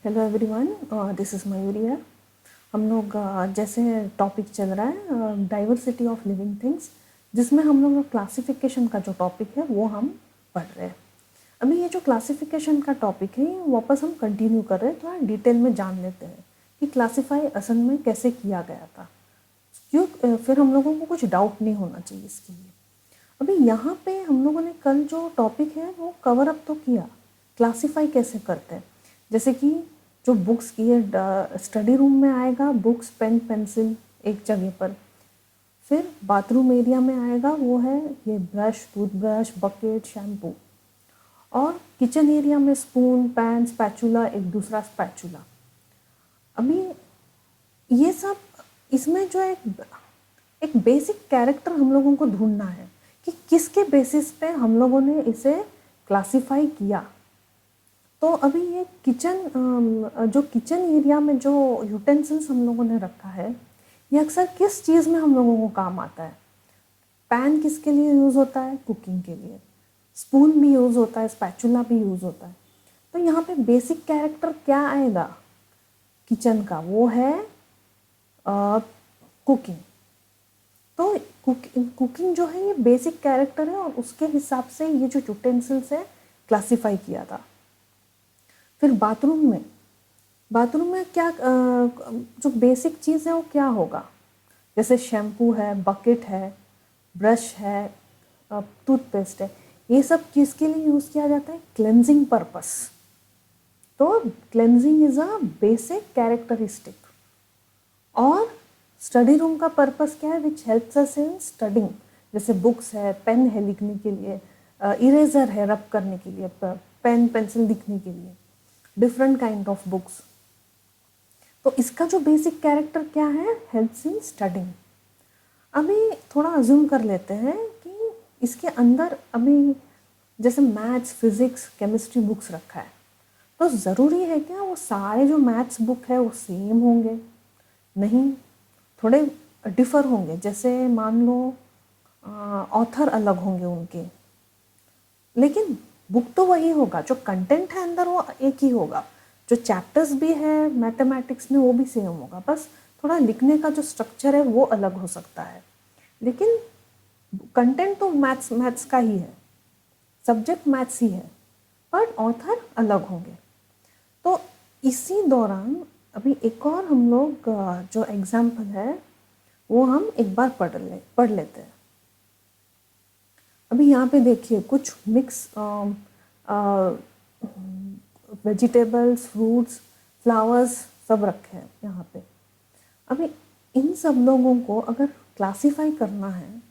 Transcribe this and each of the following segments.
Hello everyone, this is Mayuriya. हम लोग जैसे टॉपिक चल रहा है डाइवर्सिटी ऑफ लिविंग थिंग्स, जिसमें हम लोग क्लासिफिकेशन का जो टॉपिक है वो हम पढ़ रहे हैं। अभी ये जो क्लासिफिकेशन का टॉपिक है वापस हम कंटिन्यू कर रहे हैं, थोड़ा डिटेल में जान लेते हैं कि क्लासीफाई असल में कैसे किया गया था, क्यों फिर हम लोगों को कुछ डाउट नहीं होना चाहिए इसके लिए। अभी यहाँ पे हम लोगों ने कल जो टॉपिक है वो कवर अप तो किया, क्लासीफाई कैसे करते हैं। जैसे कि जो बुक्स की है स्टडी रूम में आएगा बुक्स पेन पेंसिल एक जगह पर, फिर बाथरूम एरिया में आएगा वो है ये ब्रश टूथब्रश बकेट शैम्पू, और किचन एरिया में स्पून पैन स्पैचुला एक दूसरा स्पैचुला। अभी ये सब इसमें जो एक बेसिक कैरेक्टर हम लोगों को ढूंढना है कि किसके बेसिस पे हम लोगों ने इसे क्लासिफाई किया। तो अभी ये जो किचन एरिया में जो यूटेंसिल्स हम लोगों ने रखा है ये अक्सर किस चीज़ में हम लोगों को काम आता है। पैन किसके लिए यूज़ होता है? कुकिंग के लिए। स्पून भी यूज़ होता है, स्पैचुला भी यूज़ होता है। तो यहाँ पे बेसिक कैरेक्टर क्या आएगा किचन का? वो है कुकिंग। तो कुकिंग जो है ये बेसिक कैरेक्टर है और उसके हिसाब से ये जो यूटेंसिल्स है क्लासिफाई किया था। फिर बाथरूम में क्या जो बेसिक चीज़ है वो क्या होगा? जैसे शैम्पू है, बकेट है, ब्रश है, टूथपेस्ट है, ये सब चीज़ के लिए यूज़ किया जाता है क्लेंजिंग पर्पस। तो cleansing is a basic characteristic. और स्टडी रूम का पर्पस क्या है? Which helps us in studying. जैसे बुक्स है, पेन है लिखने के लिए, इरेजर है रब करने के लिए, पेन पेंसिल लिखने के लिए, डिफरेंट काइंड ऑफ बुक्स। तो इसका जो बेसिक कैरेक्टर क्या है? Helps in studying. अभी थोड़ा अज्यूम कर लेते हैं कि इसके अंदर अभी जैसे मैथ्स फिजिक्स केमिस्ट्री बुक्स रखा है, तो ज़रूरी है क्या वो सारे जो मैथ्स बुक है वो सेम होंगे? नहीं, थोड़े डिफ़र होंगे। जैसे मान लो ऑथर अलग होंगे उनके, लेकिन बुक तो वही होगा, जो कंटेंट है अंदर वो एक ही होगा। जो चैप्टर्स भी है मैथमेटिक्स में वो भी सेम होगा, बस थोड़ा लिखने का जो स्ट्रक्चर है वो अलग हो सकता है, लेकिन कंटेंट तो मैथ्स का ही है, सब्जेक्ट मैथ्स ही है, पर ऑथर अलग होंगे। तो इसी दौरान अभी एक और हम लोग जो एग्जाम्पल है वो हम एक बार पढ़ लेते हैं। अभी यहाँ पे देखिए कुछ मिक्स वेजिटेबल्स फ्रूट्स फ्लावर्स सब रखे हैं यहाँ पे। अभी इन सब लोगों को अगर क्लासीफाई करना है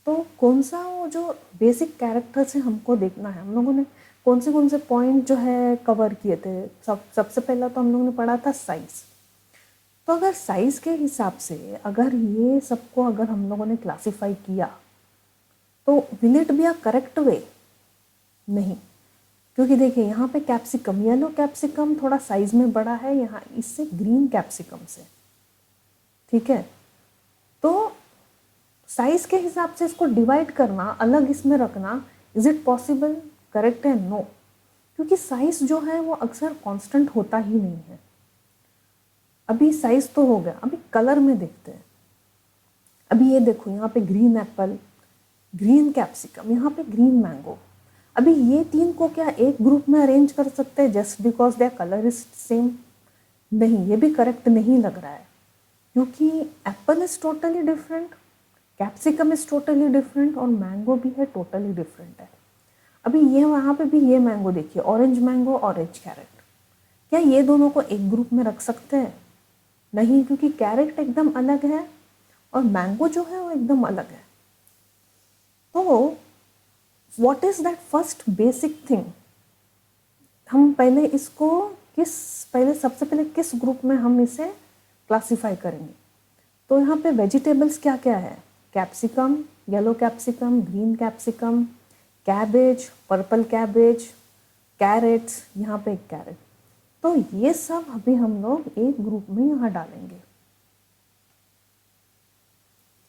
तो कौन सा वो जो बेसिक कैरेक्टर्स है हमको देखना है। हम लोगों ने कौन से पॉइंट जो है कवर किए थे। सबसे पहला तो हम लोगों ने पढ़ा था साइज़। तो अगर साइज़ के हिसाब से अगर ये सबको अगर हम लोगों ने क्लासीफाई किया तो will it be a correct way? नहीं, क्योंकि देखिए यहाँ पे कैप्सिकम येलो कैप्सिकम थोड़ा साइज़ में बड़ा है यहाँ इससे ग्रीन कैप्सिकम से, ठीक है। तो साइज़ के हिसाब से इसको डिवाइड करना अलग इसमें रखना, इज़ इट पॉसिबल? करेक्ट है? नो, क्योंकि साइज़ जो है वो अक्सर कांस्टेंट होता ही नहीं है। अभी साइज़ तो हो गया, अभी कलर में देखते हैं। अभी ये देखो यहाँ पे ग्रीन एप्पल, ग्रीन कैप्सिकम, यहाँ पे ग्रीन मैंगो। अभी ये तीन को क्या एक ग्रुप में अरेंज कर सकते हैं just because their colour is same? नहीं, ये भी करेक्ट नहीं लग रहा है, क्योंकि Apple is totally different, capsicum is totally different और मैंगो भी है टोटली डिफरेंट है। अभी ये वहाँ पे भी ये मैंगो देखिए, ऑरेंज मैंगो ऑरेंज कैरेट, क्या ये दोनों को एक ग्रुप में रख सकते हैं? नहीं, क्योंकि कैरेट एकदम अलग है और मैंगो जो है वो एकदम अलग है। तो what is that first basic thing? हम पहले इसको सबसे पहले किस ग्रुप में हम इसे क्लासिफाई करेंगे? तो यहाँ पे वेजिटेबल्स क्या क्या है? Capsicum, yellow capsicum, green capsicum, cabbage, purple cabbage, carrots, यहाँ पे एक कैरेट। तो ये सब अभी हम लोग एक ग्रुप में यहाँ डालेंगे,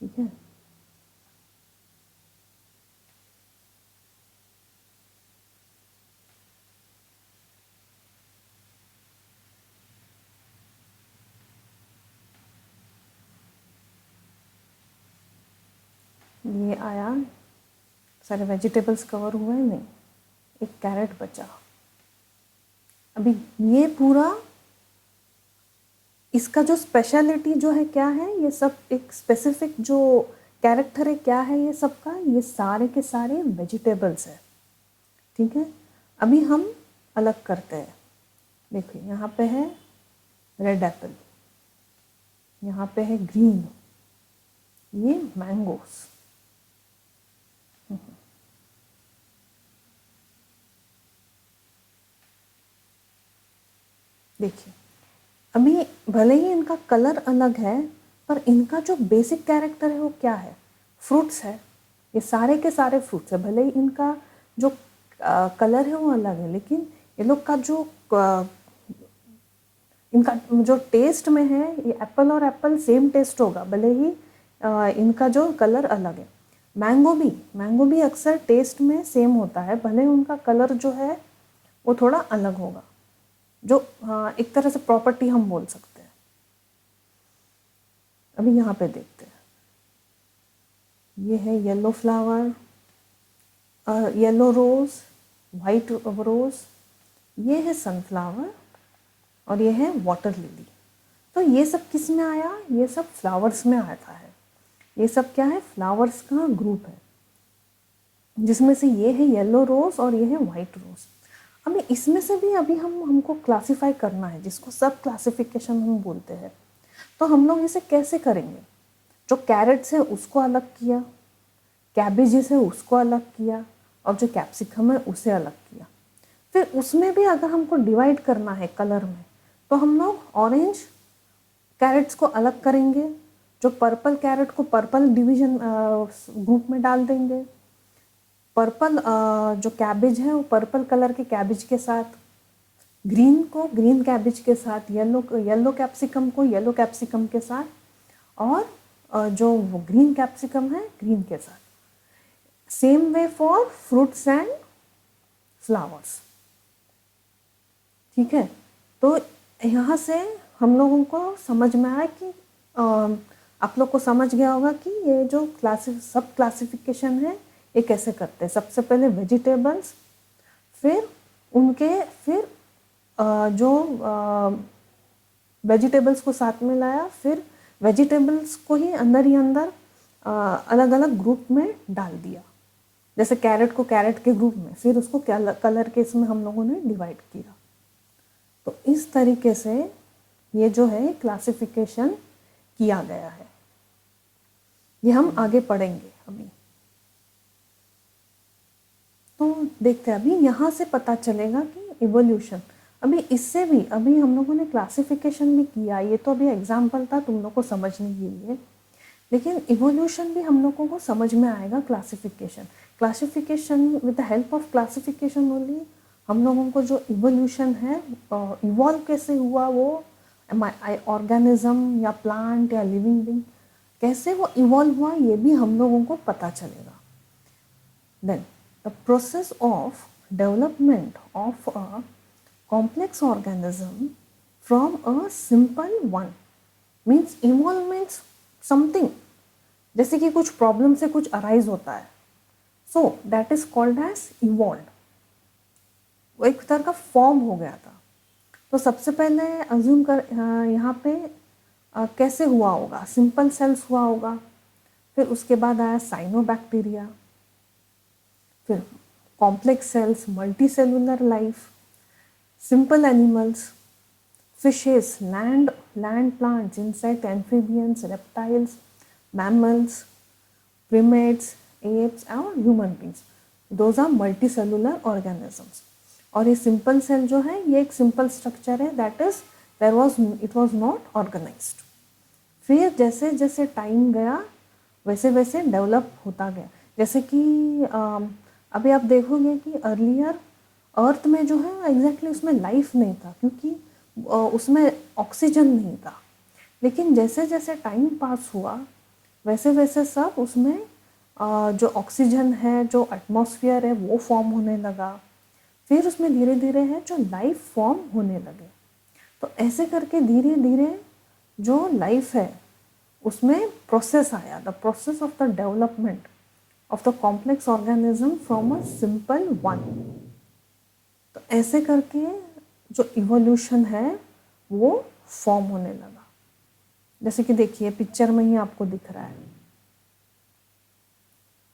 ठीक है। ये आया, सारे वेजिटेबल्स कवर हुए नहीं, एक कैरेट बचा। अभी ये पूरा इसका जो स्पेशलिटी जो है क्या है, ये सब एक स्पेसिफिक जो कैरेक्टर है क्या है ये सबका, ये सारे के सारे वेजिटेबल्स है। ठीक है, अभी हम अलग करते हैं। देखिए यहाँ पे है रेड एप्पल, यहाँ पे है ग्रीन, ये मैंगोस। देखिए अभी भले ही इनका कलर अलग है, पर इनका जो बेसिक कैरेक्टर है वो क्या है, फ्रूट्स है। ये सारे के सारे फ्रूट्स है, भले ही इनका जो कलर है वो अलग है, लेकिन ये लोग का जो इनका जो टेस्ट में है, ये एप्पल और एप्पल सेम टेस्ट होगा, भले ही इनका जो कलर अलग है। मैंगो भी अक्सर टेस्ट में सेम होता है, भले ही उनका कलर जो है वो थोड़ा अलग होगा, जो एक तरह से प्रॉपर्टी हम बोल सकते हैं। अभी यहाँ पे देखते हैं, ये है येलो फ्लावर, येलो रोज, वाइट रोज, ये है सनफ्लावर और ये है वाटर लिली। तो ये सब किस में आया, ये सब फ्लावर्स में आता है। ये सब क्या है, फ्लावर्स का ग्रुप है, जिसमें से ये है येलो रोज और ये है वाइट रोज। अभी इसमें से भी अभी हमको क्लासिफाई करना है, जिसको सब क्लासिफिकेशन हम बोलते हैं। तो हम लोग इसे कैसे करेंगे, जो कैरेट्स है उसको अलग किया, कैबेजेस है उसको अलग किया, और जो कैप्सिकम है उसे अलग किया। फिर उसमें भी अगर हमको डिवाइड करना है कलर में, तो हम लोग ऑरेंज कैरेट्स को अलग करेंगे, जो पर्पल कैरेट को पर्पल डिवीजन ग्रुप में डाल देंगे, पर्पल जो कैबेज है वो पर्पल कलर के कैबेज के साथ, ग्रीन को ग्रीन कैबेज के साथ, येलो कैप्सिकम को येलो कैप्सिकम के साथ, और जो ग्रीन कैप्सिकम है ग्रीन के साथ। Same way for fruits and flowers. ठीक है, तो यहाँ से हम लोगों को समझ में आया कि आप लोग को समझ गया होगा कि ये जो सब क्लासिफिकेशन है ये कैसे करते हैं। सबसे पहले वेजिटेबल्स, फिर जो वेजिटेबल्स को साथ में लाया, फिर वेजिटेबल्स को ही अंदर अलग अलग ग्रुप में डाल दिया, जैसे कैरेट को कैरेट के ग्रुप में, फिर उसको कलर के इसमें हम लोगों ने डिवाइड किया। तो इस तरीके से ये जो है क्लासिफिकेशन किया गया है। ये हम आगे पढ़ेंगे अभी। तो देखते हैं, अभी यहाँ से पता चलेगा कि इवोल्यूशन, अभी इससे भी अभी हम लोगों ने क्लासिफिकेशन भी किया, ये तो अभी एग्जाम्पल था तुम लोग को समझने के लिए, लेकिन इवोल्यूशन भी हम लोगों को समझ में आएगा। Classification with the help of classification only हम लोगों को जो इवोल्यूशन है, इवॉल्व कैसे हुआ, वो ऑर्गेनिज्म या प्लांट या लिविंग बीइंग कैसे वो इवॉल्व हुआ, ये भी हम लोगों को पता चलेगा। Then the process of development of a complex organism from a simple one means evolve means something, जैसे कि कुछ प्रॉब्लम से कुछ अराइज होता है, so that is called as evolve. वो एक तरह का फॉर्म हो गया था। तो सबसे पहले अज्यूम कर यहाँ पे कैसे हुआ होगा, सिंपल सेल्स हुआ होगा, फिर उसके बाद आया साइनोबैक्टीरिया, फिर complex cells, multi cellular life, simple animals, fishes, land plants, insect, amphibians, reptiles, mammals, primates, apes और human beings. Those are multicellular organisms. और ये simple cell जो है ये एक simple structure है, that is it was not organized. फिर जैसे जैसे टाइम गया वैसे वैसे डेवलप होता गया। जैसे कि अभी आप देखोगे कि अर्लियर अर्थ में जो है एग्जैक्टली उसमें लाइफ नहीं था, क्योंकि उसमें ऑक्सीजन नहीं था। लेकिन जैसे जैसे टाइम पास हुआ वैसे वैसे सब उसमें जो ऑक्सीजन है, जो एटमॉस्फेयर है वो फॉर्म होने लगा, फिर उसमें धीरे धीरे है जो लाइफ फॉर्म होने लगे। तो ऐसे करके धीरे धीरे जो लाइफ है उसमें प्रोसेस आया, the process of the development of the complex organism from a simple one. तो ऐसे करके जो इवोल्यूशन है वो फॉर्म होने लगा। जैसे कि देखिए पिक्चर में ही आपको दिख रहा है।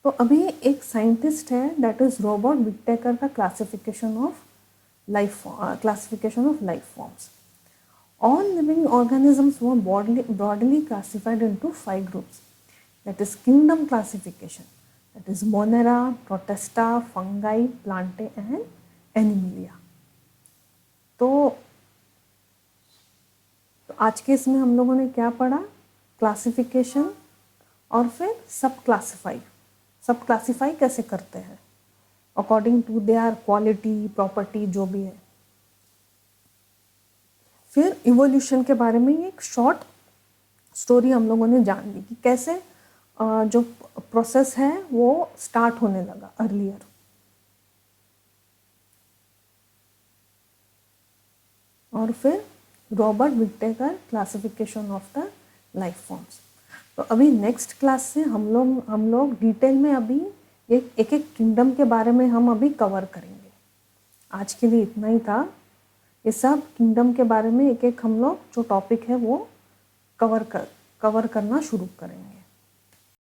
तो अभी एक साइंटिस्ट है दैट इज रॉबर्ट विटेकर का classification of life forms. All living organisms were broadly classified into 5 groups. That is kingdom classification. That is Monera, Protista, fungi, Plantae and Animalia. तो आज के इसमें हम लोगों ने क्या पढ़ा? क्लासिफिकेशन और फिर सब क्लासिफाई कैसे करते हैं according to their quality, property, जो भी है। फिर इवोल्यूशन के बारे में एक शॉर्ट स्टोरी हम लोगों ने जान ली कि कैसे जो प्रोसेस है वो स्टार्ट होने लगा अर्लियर। और फिर Robert Whittaker classification of the life forms. तो अभी नेक्स्ट क्लास से हम लोग डिटेल में अभी एक एक किंगडम के बारे में हम अभी कवर करेंगे। आज के लिए इतना ही था। ये सब किंगडम के बारे में एक एक हम लोग जो टॉपिक है वो कवर करना शुरू करेंगे।